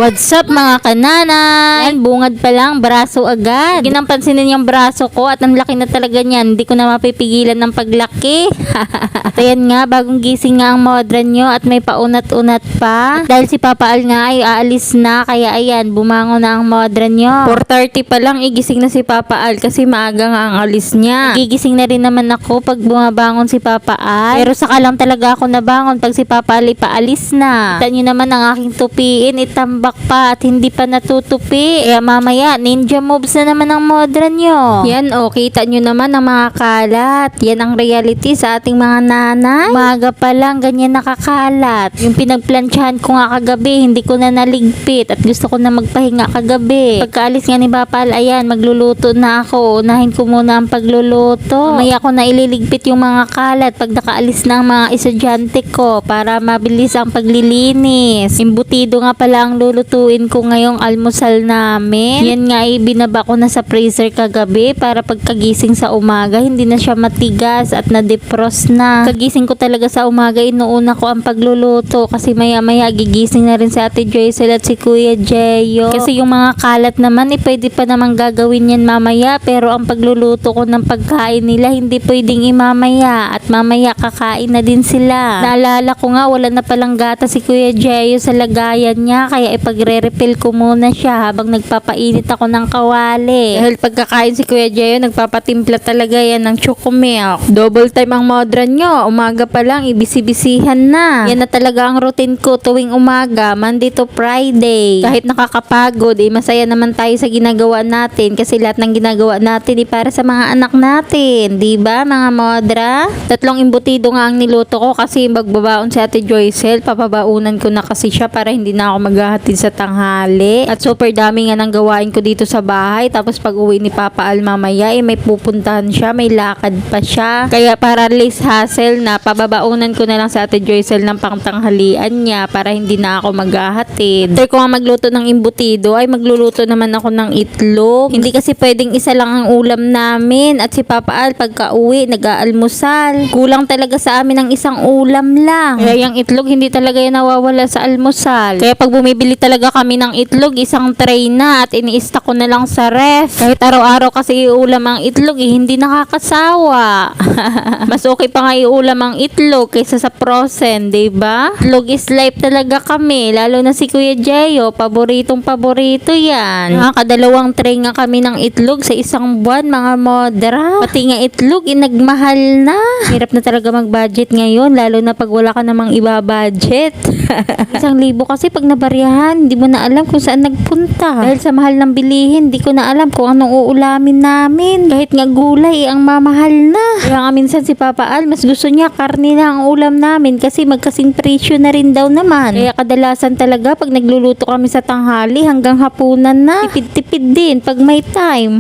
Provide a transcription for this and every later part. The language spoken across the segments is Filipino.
What's up mga kanana? Yan, bungad pa lang, braso agad. Ginampansinin yung braso ko at ang laki na talaga niyan. Hindi ko na mapipigilan ng paglaki. At ayan nga, bagong gising nga ang modern nyo at may paunat-unat pa. At dahil si Papa Al nga ay aalis na, kaya ayan, bumangon na ang modern nyo. 4:30 pa lang, igising na si Papa Al kasi maaga nga ang alis niya. Gigising na rin naman ako pag bumabangon si Papa Al. Pero saka lang talaga ako nabangon pag si Papa Al ipaalis na. Kita nyo naman ang aking tupiin, itambak pa at hindi pa natutupi. Kaya mamaya, ninja moves na naman ang modern nyo. Yan o, kita nyo naman ang mga kalat. Yan ang reality sa ating mga nanay. Umaga pa lang, ganyan nakakalat. Yung pinagplansyahan ko nga kagabi, hindi ko na naligpit at gusto ko na magpahinga kagabi. Pagkaalis nga ni Papa Al, ayan, magluluto na ako. Unahin ko muna ang pagluluto. Mamaya ko na ililigpit yung mga kalat pag nakaalis na ang mga estudyante ko para mabilis ang paglilinis. Imbutido nga pala ang lulutuin ko ngayong almusal namin. Yan nga ay binaba ko na sa freezer kagabi para pagkagising sa umaga hindi na siya matigas at na-defrost na. Kagising ko talaga sa umaga, inuuna ko ang pagluluto kasi maya-maya gigising na rin si Ate Joycel at si Kuya Jeyo. Kasi yung mga kalat naman pwede pa namang gagawin yan mamaya, pero ang pagluluto ko ng pagkain nila hindi pwedeng imamaya at mamaya kakain na din sila. Naalala ko nga wala na palang gata si Kuya Jeyo sa lagayan niya, kaya ipagre-refill ko muna siya habang nagpapainit ako ng kawali. Dahil pagkakain si Kuya Jeyo, nagpapatimpla talaga yan ng choco-milk. Double time ang modern nyo. Umaga pa lang, ibisi-bisihan na. Yan na talaga ang routine ko tuwing umaga, Monday to Friday. Kahit nakakapagod, masaya naman tayo sa ginagawa natin kasi lahat ng ginagawa natin para sa mga anak natin. Diba, mga modra? 3 imbutido nga ang niluto ko kasi magbabaon si Ate Joycel. Papabaunan ko na kasi siya para hindi na ako maghahatid sa tanghali. At super dami nga ng gawain ko dito sa bahay. Tapos pag uwi ni Papa Al mamaya, may pupuntahan siya, may lakad pa siya. Kaya para less hassle na, pababaunan ko na lang sa Ate Joycel ng pangtanghalian niya para hindi na ako maghahatid. After ko nga magluto ng imbutido, ay magluluto naman ako ng itlog. Hindi kasi pwedeng isa lang ang ulam namin. At si Papa Al pagka uwi, nag-aalmusal. Kulang talaga sa amin ng isang ulam lang. Kaya yung itlog, hindi talaga yan nawawala sa almusal. Kaya pag bumibili talaga kami ng itlog, isang tray na at ini-stock ko na lang sa ref. Kahit araw-araw kasi iulam ang itlog, hindi nakakasawa. Mas okay pa nga iulam ang itlog kaysa sa frozen, diba? Itlog is life talaga kami, lalo na si Kuya Jeyo, paboritong paborito yan. Nakakadalawang tray nga kami ng itlog sa isang buwan, mga modra. Pati nga itlog, nagmahal na. Hirap na talaga mag-budget ngayon, lalo na pag wala ka namang iba-budget. 1,000 kasi pag nabariyahan, hindi mo na alam kung saan nagpunta. Dahil sa mahal ng bilihin, hindi ko na alam kung anong uulamin namin. Kahit nga gulay, ang mamahal na. Kaya nga minsan si Papa Al, mas gusto niya karne na ang ulam namin kasi magkasing presyo na rin daw naman. Kaya kadalasan talaga pag nagluluto kami sa tanghali hanggang hapunan na. Tipid-tipid din pag may time.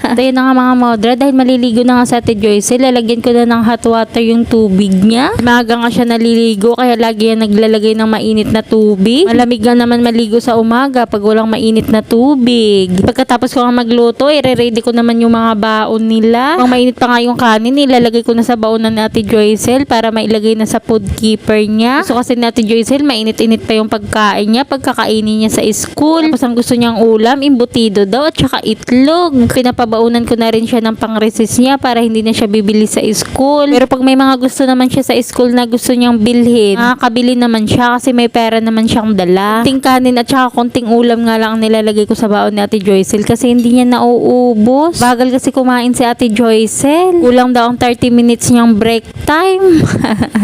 At ayun na nga mga modra, dahil maliligo na nga sa Ate Joycel, lalagyan ko na ng hot water yung tubig niya. Maaga nga siya naliligo kaya lagi yan naglalagay ng mainit na tubig. Malamig nga naman maligo sa umaga pag walang mainit na tubig. Pagkatapos ko nga magluto, i-ready ko naman yung mga baon nila. Pag mainit pa nga yung kanin, ilalagay ko na sa baon ni Ate Joycel para mailagay na sa food keeper niya. Gusto kasi ni Ate Joycel, mainit-init pa yung pagkain niya pagkakainin niya sa school. Tapos ang gusto niyang ulam, imbutido daw at saka itlog. Pinapabaunan ko na rin siya ng pang-recess niya para hindi na siya bibili sa school. Pero pag may mga gusto naman siya sa school na gusto niyang bilhin, makakabili naman siya kasi may pera naman siyang dala. Konting kanin at saka konting ulam nga lang ang nilalagay ko sa baon ni Ate Joycel kasi hindi niya nauubos. Bagal kasi kumain si Ate Joycel. Kulang daw ang 30 minutes niyang break time.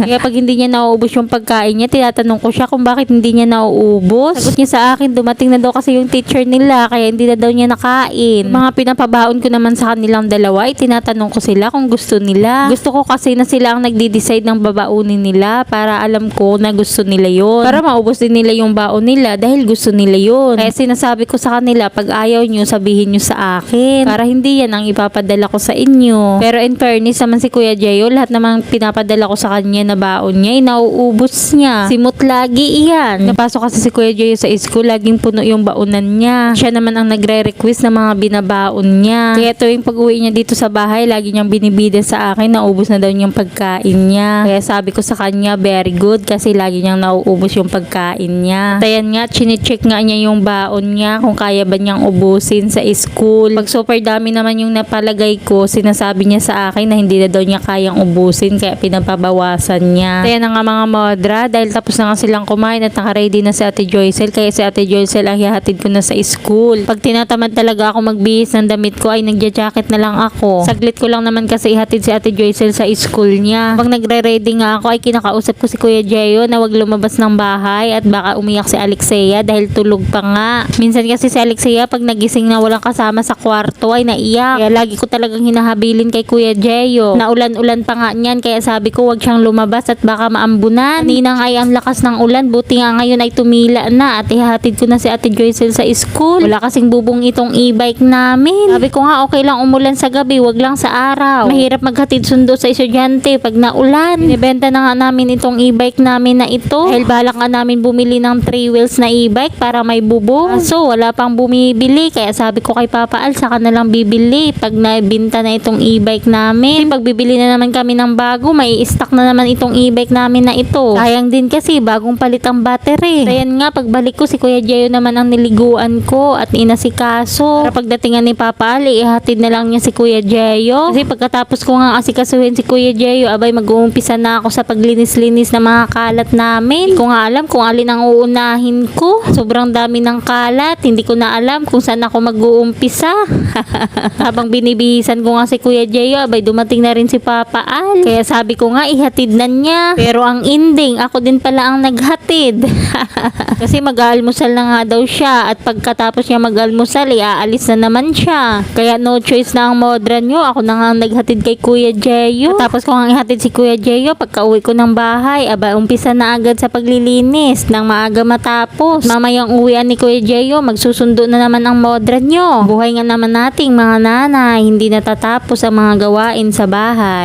Kaya pag hindi niya nauubos yung pagkain niya, tinatanong ko siya kung bakit hindi niya nauubos. Sagot niya sa akin, dumating na daw kasi yung teacher nila kaya hindi na daw niya nakain. Mga pinapabaon ko naman sa kanilang dalawa, tinatanong ko sila kung gusto nila. Gusto ko kasi na sila ang nagde-decide ng babaunin nila para alam ko na gusto nila yon. Para maubos din nila yung baon nila dahil gusto nila yon. Kaya sinasabi ko sa kanila, pag ayaw nyo, sabihin nyo sa akin. Para hindi yan ang ipapadala ko sa inyo. Pero in fairness naman si Kuya Jeyo, lahat namang pinapadala ko sa kanya na baon niya, nauubos niya. Simot lagi iyan. Napasok kasi si Kuya Jeyo sa school, laging puno yung baonan niya. Siya naman ang nagre-request ng mga binabaon niya. Kaya tuwing pag-uwi niya dito sa bahay, lagi niyang binibida sa akin, naubos na daw niyang pagkain niya. Kaya sabi ko sa kanya, very good kasi lagi niyang nauubos yung pagkain niya. At ayan Ayan nga, chine-check nga niya yung baon niya kung kaya ba niyang ubusin sa school. Pag super dami naman yung napalagay ko, sinasabi niya sa akin na hindi na daw niya kayang ubusin kaya pinapabawasan niya. Kaya na nga mga modra, dahil tapos na nga silang kumain at naka-ready na si Ate Joycel, kaya si Ate Joycel ang hihatid ko na sa school. Pag tinatamad talaga ako magbihis ng damit ko ay nagja-jacket na lang ako. Saglit ko lang naman kasi ihatid si Ate Joycel sa school niya. Pag nagre-ready nga ako ay kinakausap ko si Kuya Jeyo na wag lumabas ng bahay at baka umiyak si Alexia dahil tulog pa nga. Minsan kasi si Alexia pag nagising na walang kasama sa kwarto ay naiyak. Kaya lagi ko talagang hinahabilin kay Kuya Jeyo. Naulan-ulan pa nga niyan kaya sabi ko wag siyang lumabas at baka maambunan. Kanina nga ay ang lakas ng ulan, buti nga ngayon ay tumila na at ihatid ko na si Ate Joycel sa school. Wala kasing bubong itong e-bike namin. Sabi ko nga okay lang umulan sa gabi, wag lang sa araw. Mahirap maghatid sundo sa estudyante pag naulan. Binibenta na nga namin itong e-bike namin na ito. Dahil balak nga namin bumili ng 3 wheels na e-bike para may bubong. So wala pang bumibili kaya sabi ko kay Papa Al saka na lang bibili pag nabinta na itong e-bike namin. Kasi pag bibili na naman kami ng bago, may stock na naman itong e-bike namin na ito. Sayang din kasi bagong palit ang battery. Ayan nga pagbalik ko si Kuya Jeyo naman ang niliguan ko at inasikaso. Para pagdatingan ni Papa Al, ihatid na lang niya si Kuya Jeyo. Kasi pagkatapos ko nga asikasuhin si Kuya Jeyo, abay mag-uumpisa na ako sa paglinis-linis ng mga kalat namin. Hindi ko nga alam kung alin ang uunahin ko. Sobrang dami ng kalat. Hindi ko na alam kung saan ako mag-uumpisa. Habang binibihisan ko nga si Kuya Jeyo, abay dumating na rin si Papa Al. Kaya sabi ko nga ihatid na niya. Pero ang ending, ako din pala ang naghatid. Kasi mag-aalmusal na nga daw siya at pagkatapos niya mag-almusal, aalis na naman siya. Kaya no choice na ang modra nyo. Ako na nga ang naghatid kay Kuya Jeyo. Tapos ko nga ihatid si Kuya Jeyo, pagka uwi ko ng bahay, aba umpisa na agad sa paglilinis nang maaga matapos. Mamayang uwian ni Kuya Jeyo, magsusundo na naman ang modra nyo. Buhay nga naman nating mga nanay, hindi natatapos ang mga gawain sa bahay.